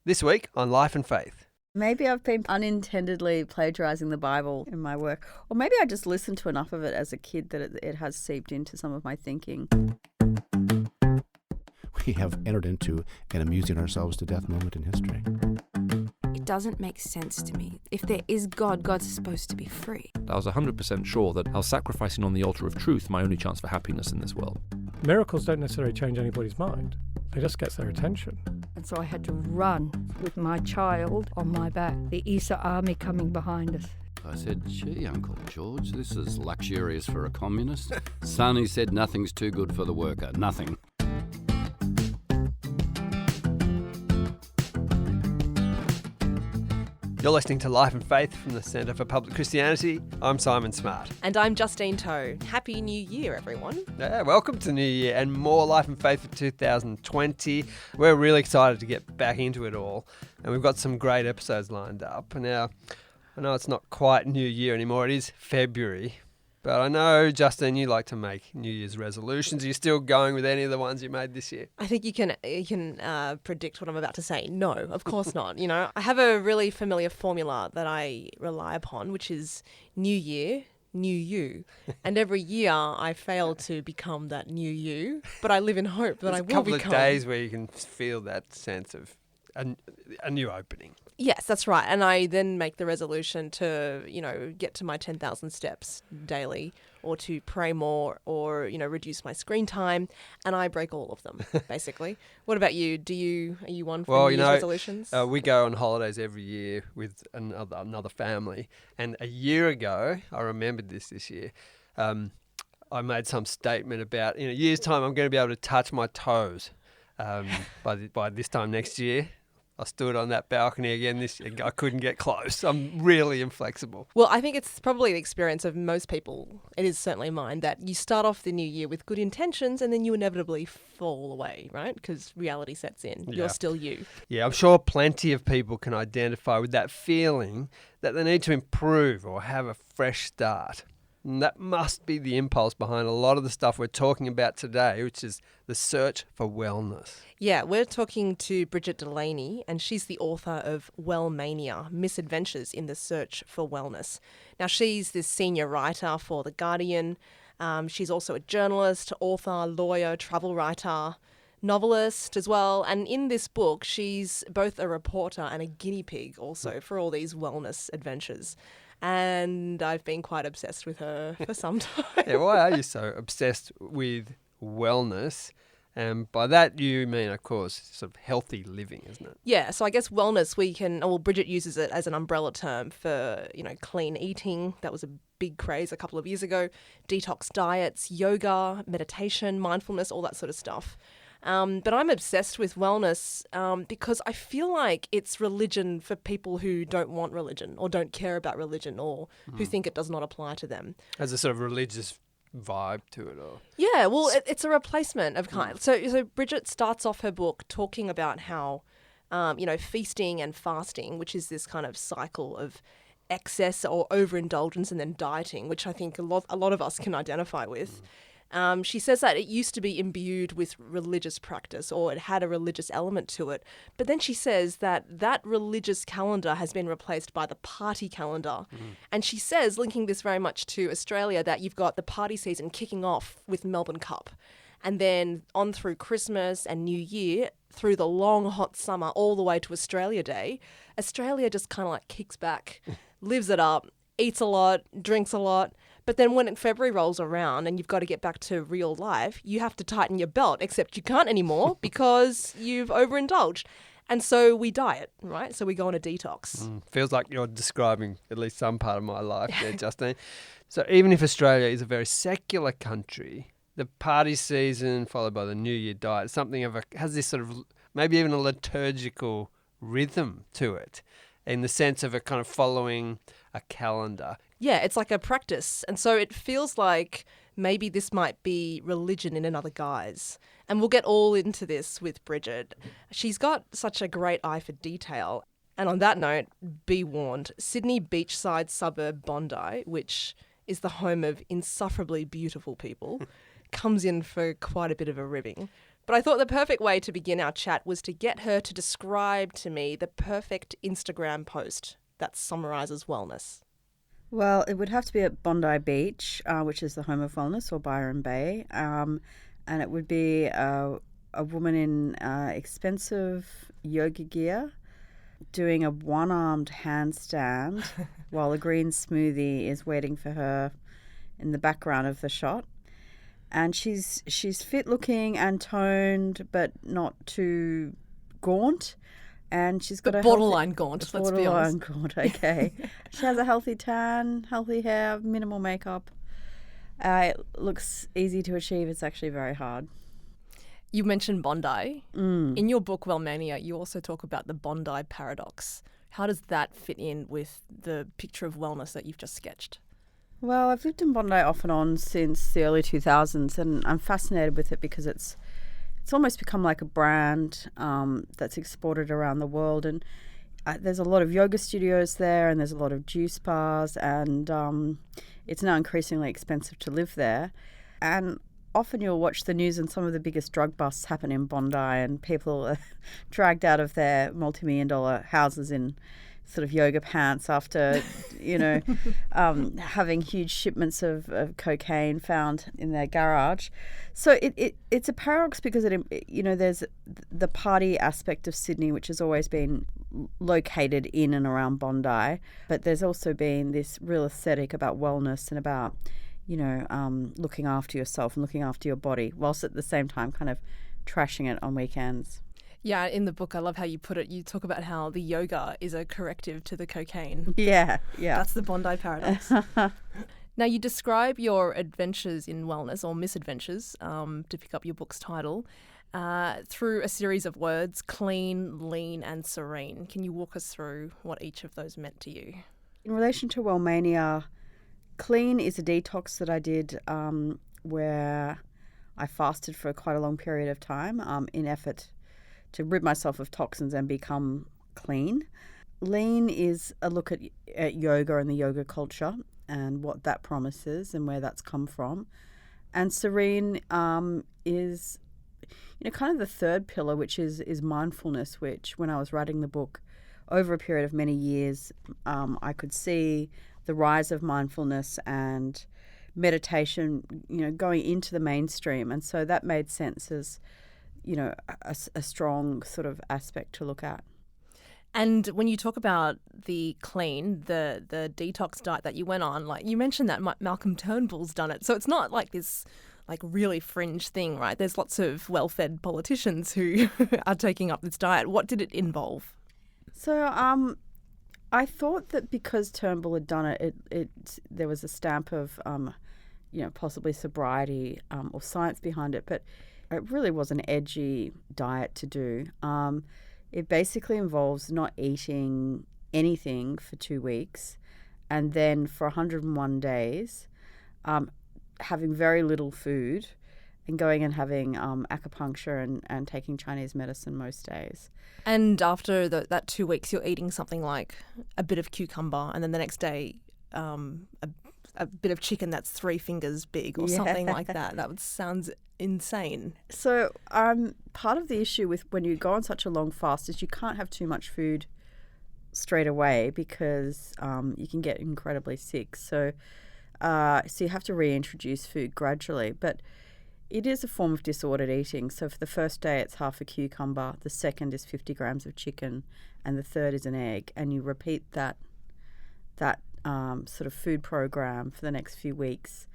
This week on Life and Faith. Maybe I've been unintendedly plagiarising the Bible in my work, or maybe I just listened to enough of it as a kid that it has seeped into some of my thinking. We have entered into an amusing ourselves to death moment in history. It doesn't make sense to me. If there is God, God's supposed to be free. I was 100% sure that I was sacrificing on the altar of truth my only chance for happiness in this world. Miracles don't necessarily change anybody's mind. They just get their attention. And so I had to run with my child on my back, the Easter army coming behind us. I said, gee, Uncle George, this is luxurious for a communist. Son, he said, nothing's too good for the worker, nothing. You're listening to Life and Faith from the Centre for Public Christianity. I'm Simon Smart. And I'm Justine Toe. Happy New Year, everyone. Yeah, welcome to New Year and more Life and Faith for 2020. We're really excited to get back into it all. And we've got some great episodes lined up. Now, I know it's not quite New Year anymore. It is February. But I know, Justine, you like to make New Year's resolutions. Are you still going with any of the ones you made this year? I think you can predict what I'm about to say. No, of course not. You know, I have a really familiar formula that I rely upon, which is New Year, New You. And every year I fail to become that new you, but I live in hope that I will become. There's a couple of days where you can feel that sense of a new opening. Yes, that's right. And I then make the resolution to, get to my 10,000 steps daily, or to pray more, or, reduce my screen time. And I break all of them, basically. What about you? Are you one for New Year's resolutions? We go on holidays every year with another family. And a year ago, I remembered this year, I made some statement about, in a year's time, I'm going to be able to touch my toes by this time next year. I stood on that balcony again this year. I couldn't get close. I'm really inflexible. Well, I think it's probably the experience of most people. It is certainly mine that you start off the new year with good intentions and then you inevitably fall away, right? Because reality sets in. Yeah. You're still you. Yeah, I'm sure plenty of people can identify with that feeling that they need to improve or have a fresh start. And that must be the impulse behind a lot of the stuff we're talking about today, which is the search for wellness. Yeah, we're talking to Brigid Delaney, and she's the author of Wellmania, Misadventures in the Search for Wellness. Now, she's this senior writer for The Guardian. She's also a journalist, author, lawyer, travel writer, novelist as well. And in this book, she's both a reporter and a guinea pig also for all these wellness adventures. And I've been quite obsessed with her for some time. Yeah, why are you so obsessed with wellness? And by that you mean, of course, sort of healthy living, isn't it? Yeah, so I guess wellness, Brigid uses it as an umbrella term for, clean eating. That was a big craze a couple of years ago. Detox diets, yoga, meditation, mindfulness, all that sort of stuff. But I'm obsessed with wellness because I feel like it's religion for people who don't want religion or don't care about religion or who think it does not apply to them. As a sort of religious vibe to it, or yeah, well, it's a replacement of kind. So Brigid starts off her book talking about how, feasting and fasting, which is this kind of cycle of excess or overindulgence and then dieting, which I think a lot of us can identify with. She says that it used to be imbued with religious practice or it had a religious element to it. But then she says that religious calendar has been replaced by the party calendar. And she says, linking this very much to Australia, that you've got the party season kicking off with Melbourne Cup. And then on through Christmas and New Year, through the long hot summer, all the way to Australia Day, Australia just kind of like kicks back, lives it up, eats a lot, drinks a lot. But then when February rolls around and you've got to get back to real life, you have to tighten your belt, except you can't anymore because you've overindulged. And so we diet, right? So we go on a detox. Feels like you're describing at least some part of my life there, Justine. So even if Australia is a very secular country, the party season followed by the New Year diet, has this sort of maybe even a liturgical rhythm to it, in the sense of a kind of following a calendar. Yeah, it's like a practice. And so it feels like maybe this might be religion in another guise. And we'll get all into this with Brigid. She's got such a great eye for detail. And on that note, be warned, Sydney beachside suburb Bondi, which is the home of insufferably beautiful people, comes in for quite a bit of a ribbing. But I thought the perfect way to begin our chat was to get her to describe to me the perfect Instagram post that summarises wellness. Well, it would have to be at Bondi Beach, which is the home of wellness, or Byron Bay. And it would be a woman in expensive yoga gear doing a one-armed handstand while a green smoothie is waiting for her in the background of the shot. And she's fit looking and toned, but not too gaunt. And she's got a borderline gaunt, let's be honest. Borderline gaunt, okay. She has a healthy tan, healthy hair, minimal makeup. It looks easy to achieve. It's actually very hard. You mentioned Bondi. In your book, Wellmania, you also talk about the Bondi paradox. How does that fit in with the picture of wellness that you've just sketched? Well, I've lived in Bondi off and on since the early 2000s, and I'm fascinated with it because it's almost become like a brand that's exported around the world. And there's a lot of yoga studios there, and there's a lot of juice bars, and it's now increasingly expensive to live there. And often you'll watch the news and some of the biggest drug busts happen in Bondi, and people are dragged out of their multi-million-dollar houses in sort of yoga pants after, having huge shipments of cocaine found in their garage. So it's a paradox because there's the party aspect of Sydney, which has always been located in and around Bondi, but there's also been this real aesthetic about wellness and about looking after yourself and looking after your body, whilst at the same time kind of trashing it on weekends. Yeah, in the book, I love how you put it. You talk about how the yoga is a corrective to the cocaine. Yeah. That's the Bondi paradox. Now, you describe your adventures in wellness, or misadventures, to pick up your book's title, through a series of words: clean, lean, and serene. Can you walk us through what each of those meant to you? In relation to Wellmania, clean is a detox that I did where I fasted for quite a long period of time in effort to rid myself of toxins and become clean. Lean is a look at yoga and the yoga culture and what that promises and where that's come from. And serene is kind of the third pillar, which is mindfulness, which when I was writing the book over a period of many years, I could see the rise of mindfulness and meditation, going into the mainstream. And so that made sense as a strong sort of aspect to look at. And when you talk about the clean, the detox diet that you went on, like you mentioned that Malcolm Turnbull's done it. So it's not like this like really fringe thing, right? There's lots of well-fed politicians who are taking up this diet. What did it involve? So I thought that because Turnbull had done it, there was a stamp of possibly sobriety or science behind it, but it really was an edgy diet to do. It basically involves not eating anything for 2 weeks, and then for 101 days, having very little food and going and having acupuncture and taking Chinese medicine most days. And after that 2 weeks, you're eating something like a bit of cucumber, and then the next day a bit of chicken that's 3 fingers big or something like that. That sounds insane. So part of the issue with when you go on such a long fast is you can't have too much food straight away because you can get incredibly sick. So you have to reintroduce food gradually. But it is a form of disordered eating. So for the first day, it's half a cucumber. The second is 50 grams of chicken. And the third is an egg. And you repeat that sort of food program for the next few weeks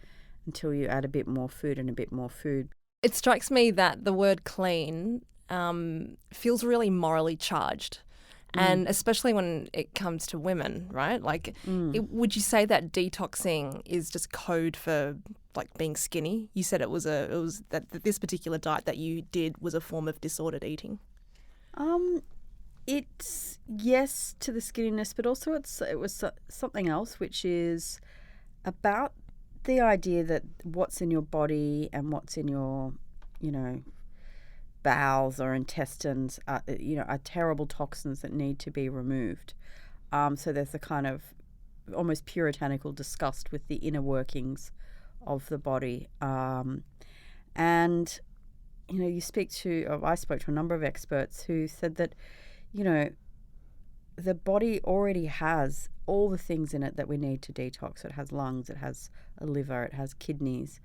until you add a bit more food and a bit more food. It strikes me that the word clean feels really morally charged. And especially when it comes to women, right? Like, would you say that detoxing is just code for like being skinny? You said it was that this particular diet that you did was a form of disordered eating. It's yes to the skinniness, but also it was something else, which is about the idea that what's in your body and what's in your, bowels or intestines are terrible toxins that need to be removed. So there's a kind of almost puritanical disgust with the inner workings of the body. And, I spoke to a number of experts who said that, the body already has all the things in it that we need to detox. It has lungs, it has a liver, it has kidneys.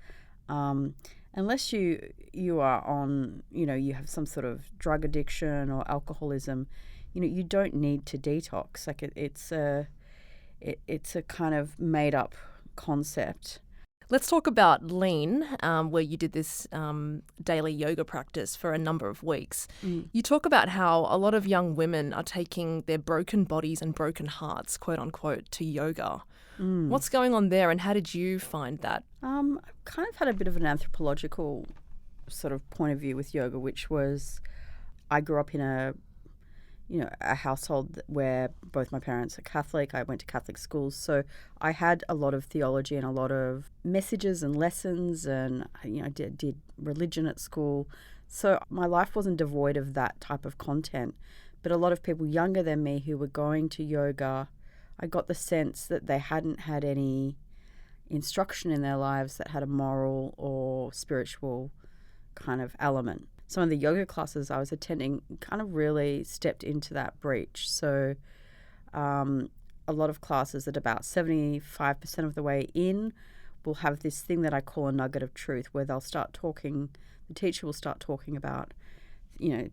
Unless you are on, you have some sort of drug addiction or alcoholism, you don't need to detox. Like it's a kind of made up concept. Let's talk about lean, where you did this daily yoga practice for a number of weeks. You talk about how a lot of young women are taking their broken bodies and broken hearts, quote unquote, to yoga. What's going on there, and how did you find that? I kind of had a bit of an anthropological sort of point of view with yoga, which was I grew up in a household where both my parents are Catholic. I went to Catholic schools, so I had a lot of theology and a lot of messages and lessons, and I did religion at school. So my life wasn't devoid of that type of content. But a lot of people younger than me who were going to yoga, I got the sense that they hadn't had any instruction in their lives that had a moral or spiritual kind of element. Some of the yoga classes I was attending kind of really stepped into that breach. So a lot of classes at about 75% of the way in will have this thing that I call a nugget of truth, where the teacher will start talking about,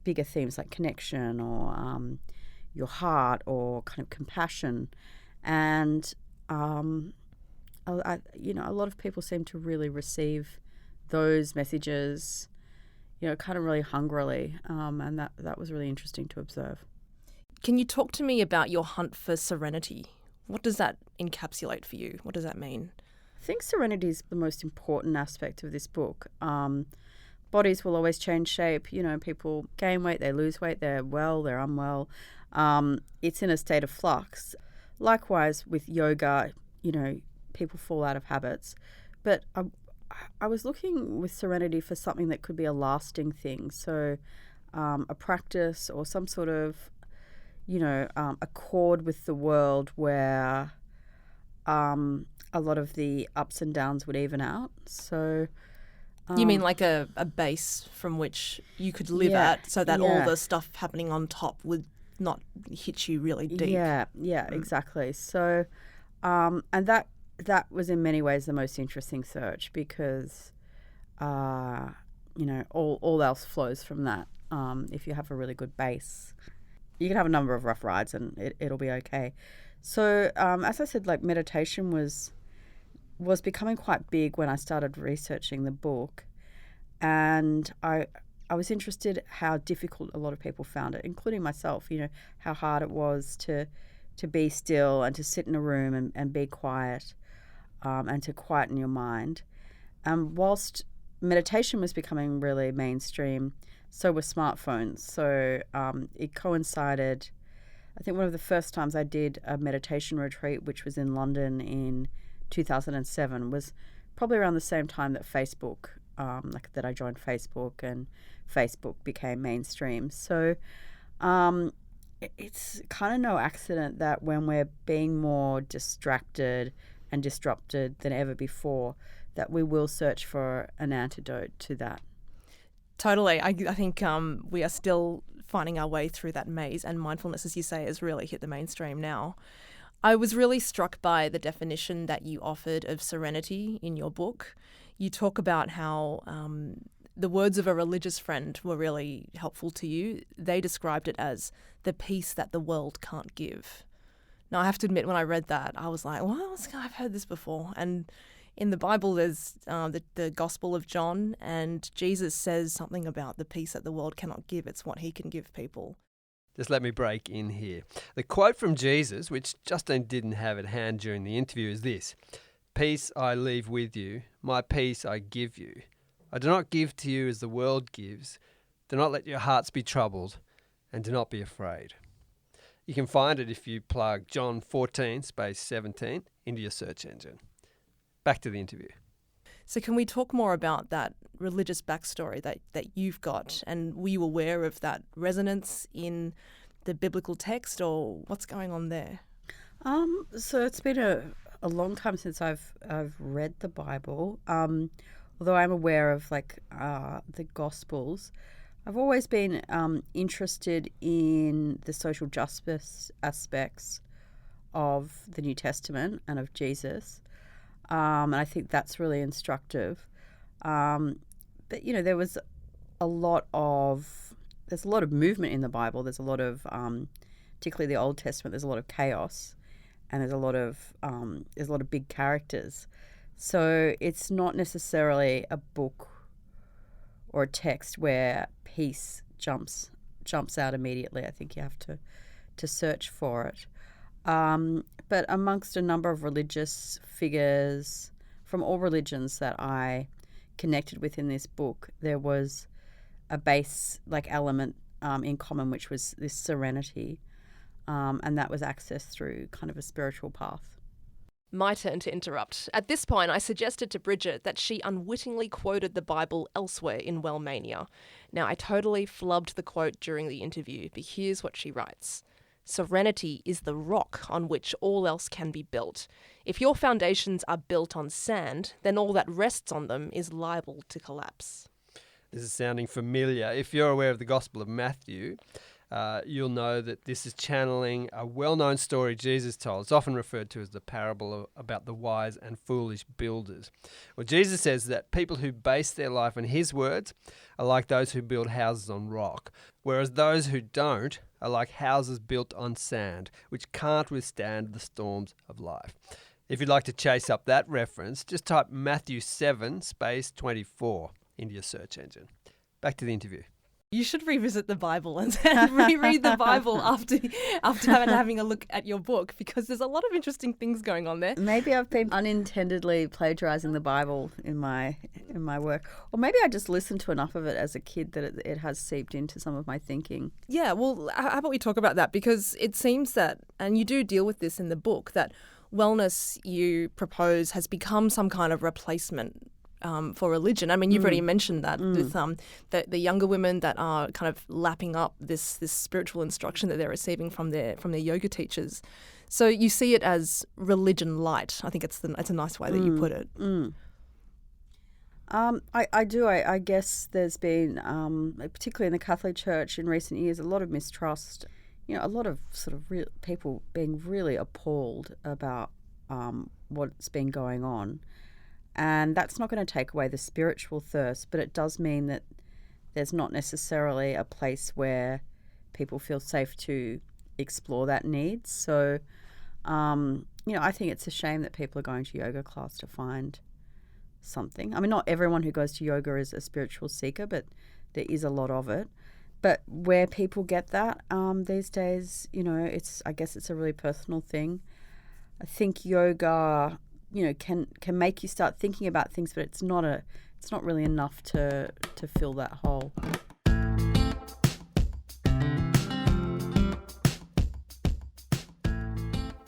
bigger themes like connection or your heart or kind of compassion. And, a lot of people seem to really receive those messages kind of really hungrily, and that was really interesting to observe. Can you talk to me about your hunt for serenity? What does that encapsulate for you? What does that mean? I think serenity is the most important aspect of this book. Bodies will always change shape. People gain weight, they lose weight, they're well, they're unwell. It's in a state of flux. Likewise with yoga, people fall out of habits. But I was looking with serenity for something that could be a lasting thing. So a practice or some sort of, accord with the world where a lot of the ups and downs would even out. So you mean like a base from which you could live at, so that all the stuff happening on top would not hit you really deep? Yeah, exactly. So, and that was in many ways the most interesting search, because, all else flows from that. If you have a really good base, you can have a number of rough rides and it'll be okay. So, as I said, like meditation was becoming quite big when I started researching the book, and I was interested how difficult a lot of people found it, including myself. How hard it was to be still and to sit in a room and be quiet. And to quieten your mind. Whilst meditation was becoming really mainstream, so were smartphones. So it coincided, I think one of the first times I did a meditation retreat, which was in London in 2007, was probably around the same time that Facebook, that I joined Facebook and Facebook became mainstream. So it's kind of no accident that when we're being more distracted and disrupted than ever before, that we will search for an antidote to that. Totally. I think we are still finding our way through that maze, and mindfulness, as you say, has really hit the mainstream now. I was really struck by the definition that you offered of serenity in your book. You talk about how the words of a religious friend were really helpful to you. They described it as the peace that the world can't give. Now, I have to admit, when I read that, I was like, well, I've heard this before. And in the Bible, there's the Gospel of John, and Jesus says something about the peace that the world cannot give. It's what he can give people. Just let me break in here. The quote from Jesus, which Justine didn't have at hand during the interview, is this: "Peace I leave with you, my peace I give you. I do not give to you as the world gives. Do not let your hearts be troubled, and do not be afraid." You can find it if you plug John 14:17 into your search engine. Back to the interview. So can we talk more about that religious backstory that you've got? And were you aware of that resonance in the biblical text, or what's going on there? So it's been a long time since I've read the Bible. although I'm aware of the Gospels, I've always been interested in the social justice aspects of the New Testament and of Jesus, and I think that's really instructive. But there's a lot of movement in the Bible. There's a lot of, particularly the Old Testament. There's a lot of chaos, and there's a lot of big characters. So it's not necessarily a book or a text where peace jumps out immediately. I think you have to search for it. But amongst a number of religious figures from all religions that I connected with in this book, there was a base element in common, which was this serenity, and that was accessed through kind of a spiritual path. My turn to interrupt. At this point, I suggested to Brigid that she unwittingly quoted the Bible elsewhere in Wellmania. Now, I totally flubbed the quote during the interview, but here's what she writes. Serenity is the rock on which all else can be built. If your foundations are built on sand, then all that rests on them is liable to collapse. This is sounding familiar. If you're aware of the Gospel of Matthew, you'll know that this is channeling a well-known story Jesus told. It's often referred to as the parable about the wise and foolish builders. Well, Jesus says that people who base their life on his words are like those who build houses on rock, whereas those who don't are like houses built on sand, which can't withstand the storms of life. If you'd like to chase up that reference, just type Matthew 7:24 into your search engine. Back to the interview. You should revisit the Bible and reread the Bible after having a look at your book, because there's a lot of interesting things going on there. Maybe I've been unintendedly plagiarizing the Bible in my work, or maybe I just listened to enough of it as a kid that it has seeped into some of my thinking. Yeah, well, how about we talk about that? Because it seems that, and you do deal with this in the book, that wellness, you propose, has become some kind of replacement for religion. I mean, you've already mentioned that with the younger women that are kind of lapping up this spiritual instruction that they're receiving from their yoga teachers. So you see it as religion-lite. I think it's a nice way that you put it. I do. I guess there's been, particularly in the Catholic Church in recent years, a lot of mistrust. A lot of sort of people being really appalled about what's been going on. And that's not going to take away the spiritual thirst, but it does mean that there's not necessarily a place where people feel safe to explore that need. So, I think it's a shame that people are going to yoga class to find something. I mean, not everyone who goes to yoga is a spiritual seeker, but there is a lot of it. But where people get that these days, I guess it's a really personal thing. I think yoga can make you start thinking about things, but it's not really enough to fill that hole.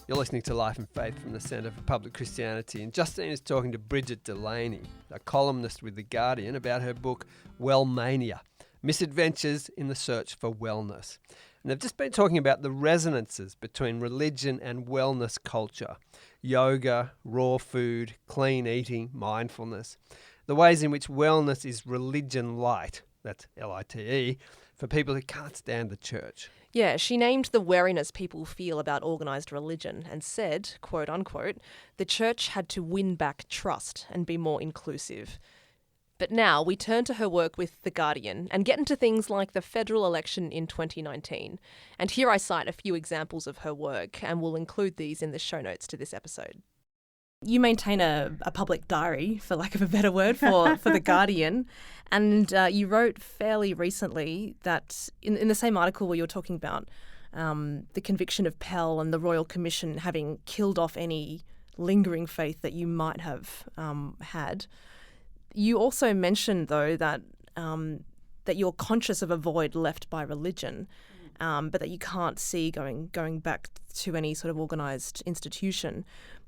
You're listening to Life and Faith from the Centre for Public Christianity, and Justine is talking to Brigid Delaney, a columnist with The Guardian, about her book Wellmania, Misadventures in the Search for Wellness. And they've just been talking about the resonances between religion and wellness culture, yoga, raw food, clean eating, mindfulness, the ways in which wellness is religion-lite, that's L-I-T-E, for people who can't stand the church. Yeah, she named the wariness people feel about organised religion and said, quote unquote, the church had to win back trust and be more inclusive. But now we turn to her work with The Guardian and get into things like the federal election in 2019. And here I cite a few examples of her work, and we'll include these in the show notes to this episode. You maintain a public diary, for lack of a better word, for The Guardian. And you wrote fairly recently that in the same article where you're talking about the conviction of Pell and the Royal Commission having killed off any lingering faith that you might have had, you also mentioned, though, that that you're conscious of a void left by religion, but that you can't see going back to any sort of organised institution.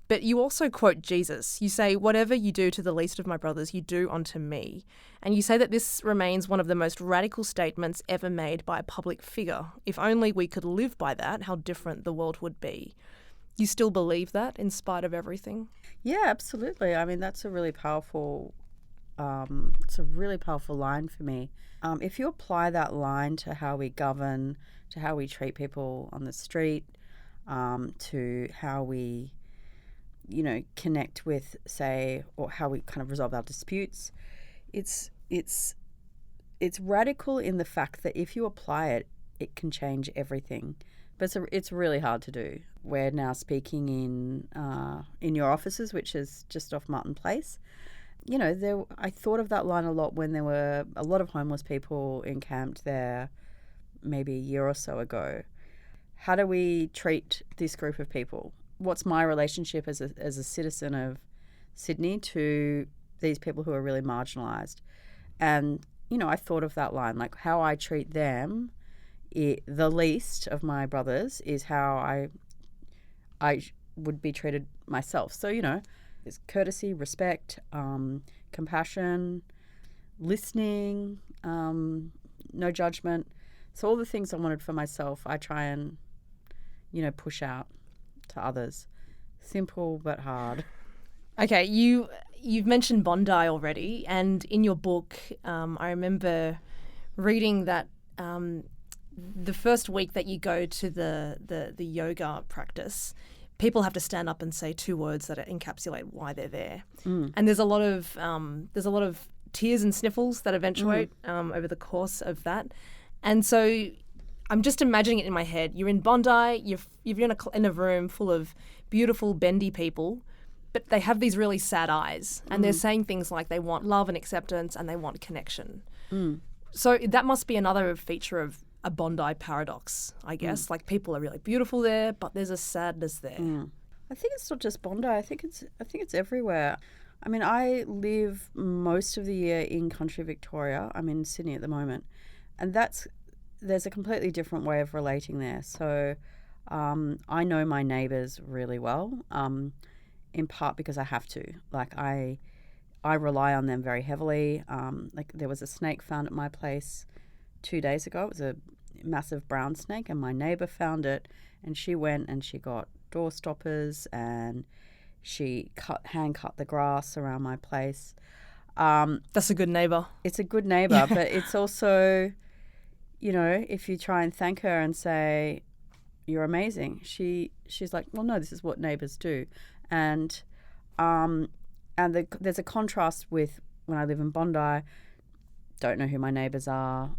But you also quote Jesus. You say, whatever you do to the least of my brothers, you do unto me. And you say that this remains one of the most radical statements ever made by a public figure. If only we could live by that, how different the world would be. You still believe that in spite of everything? Yeah, absolutely. I mean, that's a really powerful It's a really powerful line for me. If you apply that line to how we govern, to how we treat people on the street, to how we, connect with, say, or how we kind of resolve our disputes, it's radical in the fact that if you apply it, it can change everything. But it's really hard to do. We're now speaking in your offices, which is just off Martin Place. I thought of that line a lot when there were a lot of homeless people encamped there maybe a year or so ago. How do we treat this group of people? What's my relationship as a citizen of Sydney to these people who are really marginalised? And, I thought of that line, like how I treat them, the least of my brothers is how I would be treated myself. So, there's courtesy, respect, compassion, listening, no judgment. So all the things I wanted for myself, I try and, push out to others. Simple but hard. Okay, you've mentioned Bondi already, and in your book, I remember reading that the first week that you go to the yoga practice, people have to stand up and say 2 words that encapsulate why they're there. And there's a lot of tears and sniffles that eventuate over the course of that. And so I'm just imagining it in my head. You're in Bondi, you're in a room full of beautiful, bendy people, but they have these really sad eyes, and they're saying things like they want love and acceptance and they want connection. So that must be another feature of a Bondi paradox, I guess. Like, people are really beautiful there, but there's a sadness there. I think it's not just Bondi. I think it's everywhere. I mean, I live most of the year in country Victoria. I'm in Sydney at the moment, and there's a completely different way of relating there. So I know my neighbours really well, in part because I have to. Like, I rely on them very heavily. Like, there was a snake found at my place 2 days ago. It was a massive brown snake, and my neighbour found it, and she went and she got door stoppers and she hand cut the grass around my place. That's a good neighbour. It's a good neighbour, but it's also, if you try and thank her and say, you're amazing, she's like, well, no, this is what neighbours do. And there's a contrast with when I live in Bondi. Don't know who my neighbours are.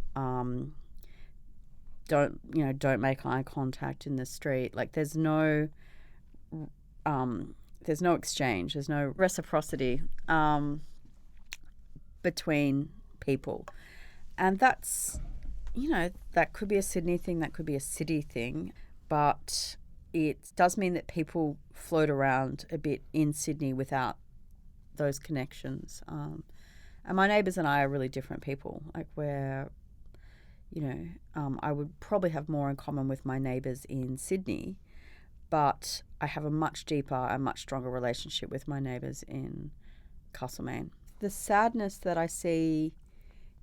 Don't make eye contact in the street. Like, there's no exchange. There's no reciprocity between people, and that's, that could be a Sydney thing. That could be a city thing, but it does mean that people float around a bit in Sydney without those connections. And my neighbours and I are really different people. Like, we're, I would probably have more in common with my neighbours in Sydney, but I have a much deeper and much stronger relationship with my neighbours in Castlemaine. The sadness that I see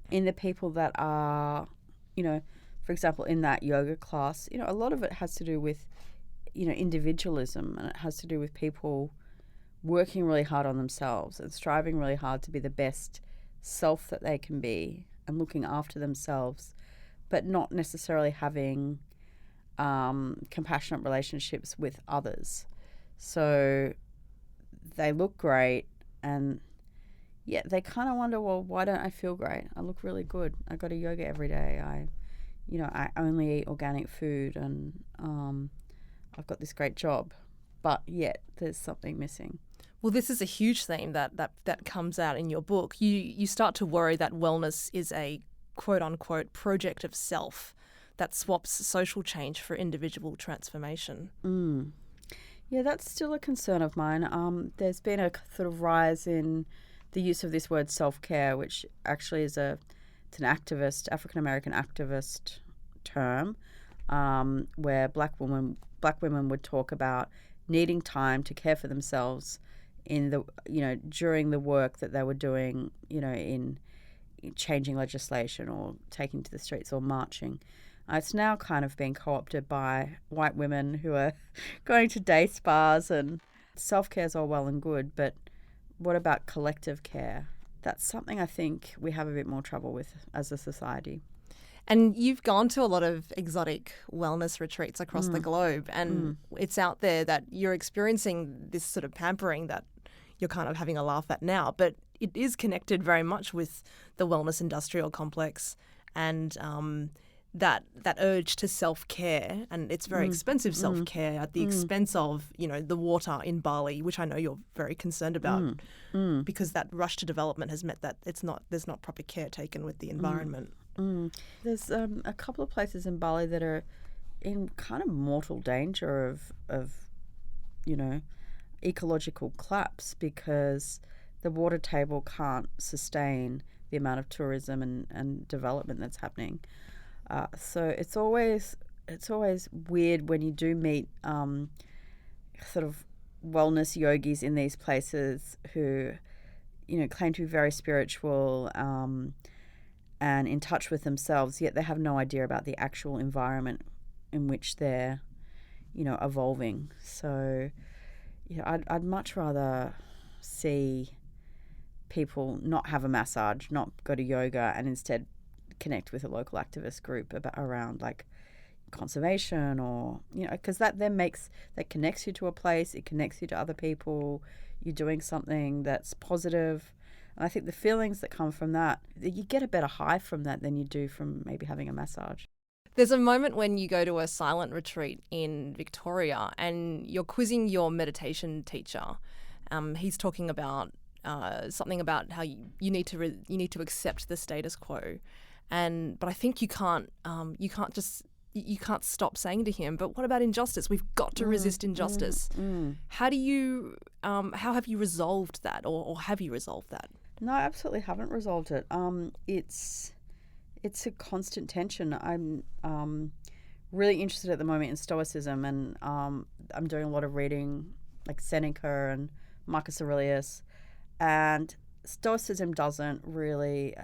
in the people that are, for example, in that yoga class, a lot of it has to do with, individualism, and it has to do with people working really hard on themselves and striving really hard to be the best self that they can be and looking after themselves, but not necessarily having compassionate relationships with others. So they look great, and yet they kind of wonder, well, why don't I feel great? I look really good. I go to yoga every day. I only eat organic food, and I've got this great job, but yet there's something missing. Well, this is a huge theme that comes out in your book. You start to worry that wellness is a quote-unquote project of self that swaps social change for individual transformation. Yeah, that's still a concern of mine. There's been a sort of rise in the use of this word self-care, which actually is it's an African-American activist term, where black women would talk about needing time to care for themselves during the work that they were doing, in changing legislation or taking to the streets or marching. It's now kind of being co-opted by white women who are going to day spas, and self-care is all well and good, but what about collective care? that's something I think we have a bit more trouble with as a society. And you've gone to a lot of exotic wellness retreats across the globe, and it's out there that you're experiencing this sort of pampering that you're kind of having a laugh at now, but it is connected very much with the wellness industrial complex and that urge to self-care, and it's very expensive self-care at the expense of, you know, the water in Bali, which I know you're very concerned about because that rush to development has meant that there's not proper care taken with the environment. There's a couple of places in Bali that are in kind of mortal danger of you know, ecological collapse because the water table can't sustain the amount of tourism and development that's happening. So it's always weird when you do meet sort of wellness yogis in these places who, you know, claim to be very spiritual and in touch with themselves, yet they have no idea about the actual environment in which they're, you know, evolving. So, you know, I'd much rather see people not have a massage, not go to yoga, and instead connect with a local activist group around like conservation, or, you know, because that connects you to a place, it connects you to other people, you're doing something that's positive. And I think the feelings that come from that, you get a better high from that than you do from maybe having a massage. There's a moment when you go to a silent retreat in Victoria and you're quizzing your meditation teacher. He's talking about something about how you need to accept the status quo, but I think you can't stop saying to him, but what about injustice? We've got to resist injustice. How do you how have you resolved that, or have you resolved that? No, I absolutely haven't resolved it. It's a constant tension. I'm really interested at the moment in Stoicism, and I'm doing a lot of reading like Seneca and Marcus Aurelius, and Stoicism doesn't really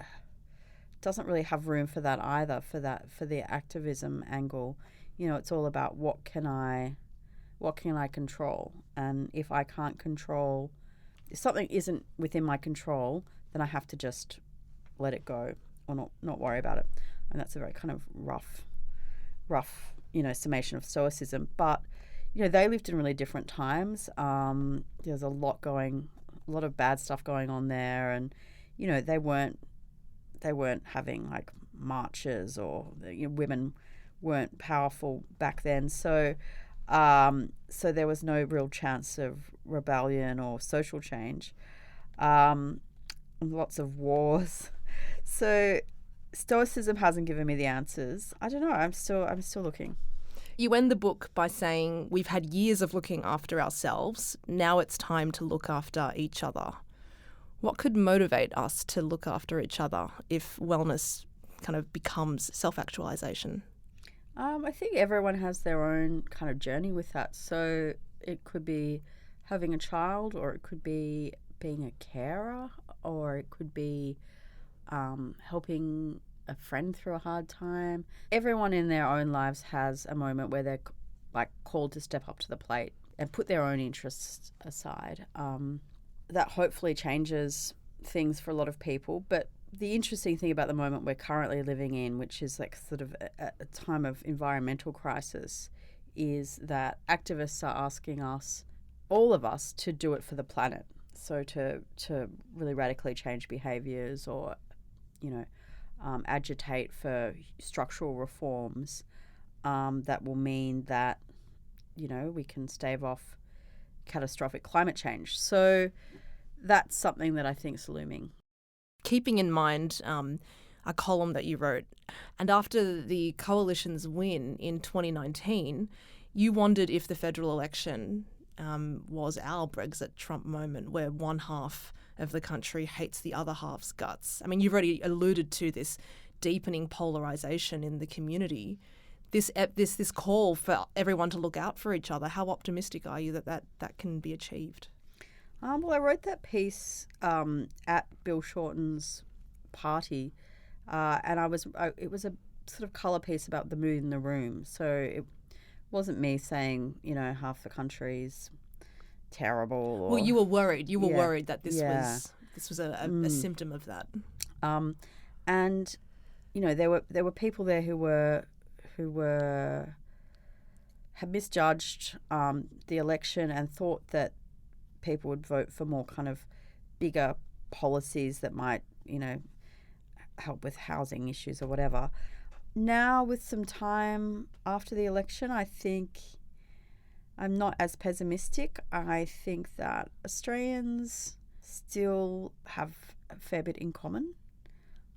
have room for that either, for the activism angle. You know, it's all about what can I control, and if I can't control, if something isn't within my control, then I have to just let it go or not worry about it. And that's a very kind of rough, you know, summation of Stoicism. But, you know, they lived in really different times. There's a lot of bad stuff going on there, and, you know, they weren't having like marches, or, you know, women weren't powerful back then. So there was no real chance of rebellion or social change. Lots of wars. So Stoicism hasn't given me the answers. I don't know. I'm still looking. You end the book by saying, we've had years of looking after ourselves. Now it's time to look after each other. What could motivate us to look after each other if wellness kind of becomes self-actualization? I think everyone has their own kind of journey with that. So it could be having a child, or it could be being a carer, or it could be helping a friend through a hard time. Everyone in their own lives has a moment where they're like called to step up to the plate and put their own interests aside. That hopefully changes things for a lot of people. But the interesting thing about the moment we're currently living in, which is like sort of a time of environmental crisis, is that activists are asking us, all of us, to do it for the planet. So to really radically change behaviours, or, you know, agitate for structural reforms that will mean that, you know, we can stave off catastrophic climate change. So that's something that I think is looming. Keeping in mind a column that you wrote, and after the coalition's win in 2019, you wondered if the federal election was our Brexit Trump moment, where one half of the country hates the other half's guts. I mean, you've already alluded to this deepening polarisation in the community. This call for everyone to look out for each other. How optimistic are you that can be achieved? Well, I wrote that piece at Bill Shorten's party, and it was a sort of colour piece about the mood in the room. So it wasn't me saying, you know, half the country's terrible. Or, well, you were worried. You were worried that this was this was a symptom of that. And there were people there who had misjudged the election and thought that people would vote for more kind of bigger policies that might, help with housing issues or whatever. Now, with some time after the election, I think I'm not as pessimistic. I think that Australians still have a fair bit in common.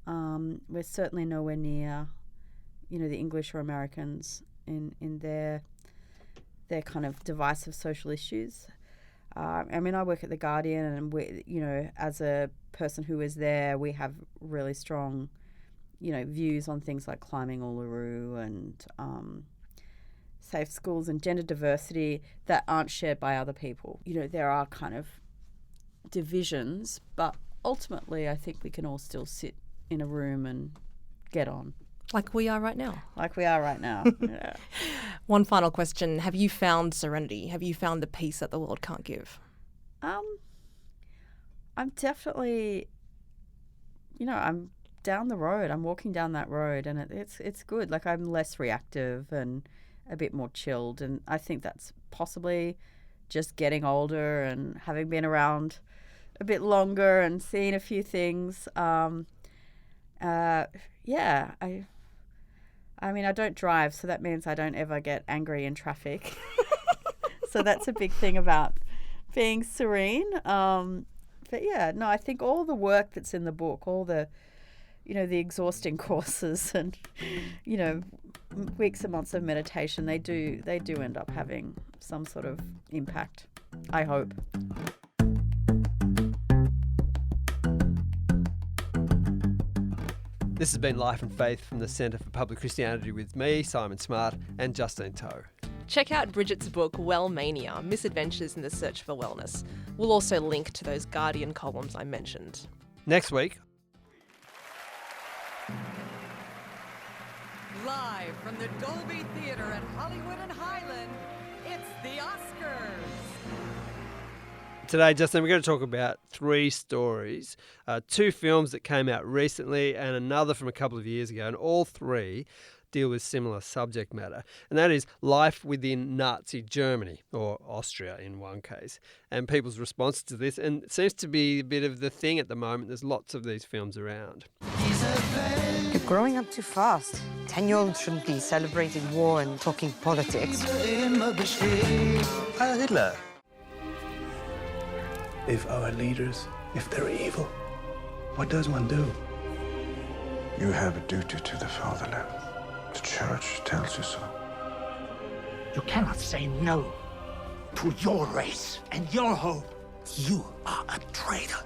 We're certainly nowhere near, the English or Americans in their kind of divisive social issues. I work at The Guardian, and we, as a person who is there, we have really strong, views on things like climbing Uluru and safe schools and gender diversity that aren't shared by other people. There are kind of divisions, but ultimately I think we can all still sit in a room and get on. Like we are right now. Yeah. One final question. Have you found serenity? Have you found the peace that the world can't give? I'm definitely, I'm down the road. I'm walking down that road, and it's good. Like, I'm less reactive and a bit more chilled, and I think that's possibly just getting older and having been around a bit longer and seen a few things. I don't drive, so that means I don't ever get angry in traffic. So that's a big thing about being serene. I think all the work that's in the book, all the, the exhausting courses and, weeks and months of meditation, they do end up having some sort of impact, I hope. This has been Life and Faith from the Centre for Public Christianity with me, Simon Smart, and Justine Toe. Check out Brigid's book, Wellmania, Misadventures in the Search for Wellness. We'll also link to those Guardian columns I mentioned. Next week... Live from the Dolby Theatre at Hollywood and Highland, it's the Oscars. Today, Justin, we're going to talk about 3 stories, 2 films that came out recently and another from a couple of years ago, and all 3 deal with similar subject matter, and that is life within Nazi Germany, or Austria in one case, and people's response to this, and it seems to be a bit of the thing at the moment. There's lots of these films around. You're growing up too fast. 10-year-olds shouldn't be celebrating war and talking politics. Heil Hitler. If our leaders, if they're evil, what does one do? You have a duty to the fatherland. The church tells you so. You cannot say no to your race and your hope. You are a traitor.